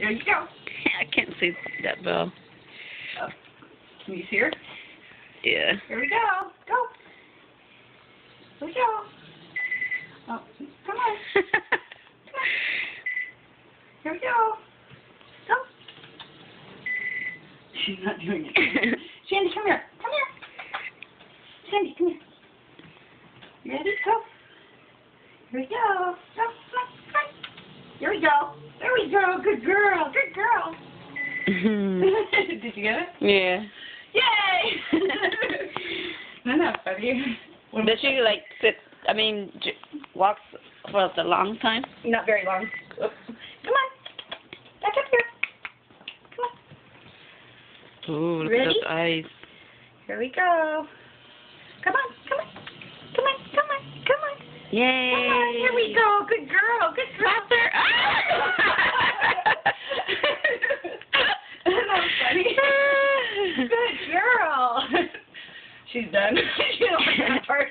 There you go. I can't see that bell. Oh. Can you see her? Yeah. Here we go. Go. Here we go. Oh, come on. Here we go. Go. She's not doing it. Sandy, come here. Come here. Sandy, come here. You ready? Go. Here we go. Go. Come on. Come on. Here we go. There we go. Good girl. Good girl. Did you get it? Yeah. Yay! Isn't that funny? Does she like sit? I mean, walks for a long time? Not very long. Come on. Back up here. Come on. Ooh, look Ready? at those eyes. Here we go. Come on. Come on. Come on. Come on. Come on. Yay! Come on. Here we go. Good girl. Good girl. Faster! Isn't that funny? Good girl. She's done. She don't like that part.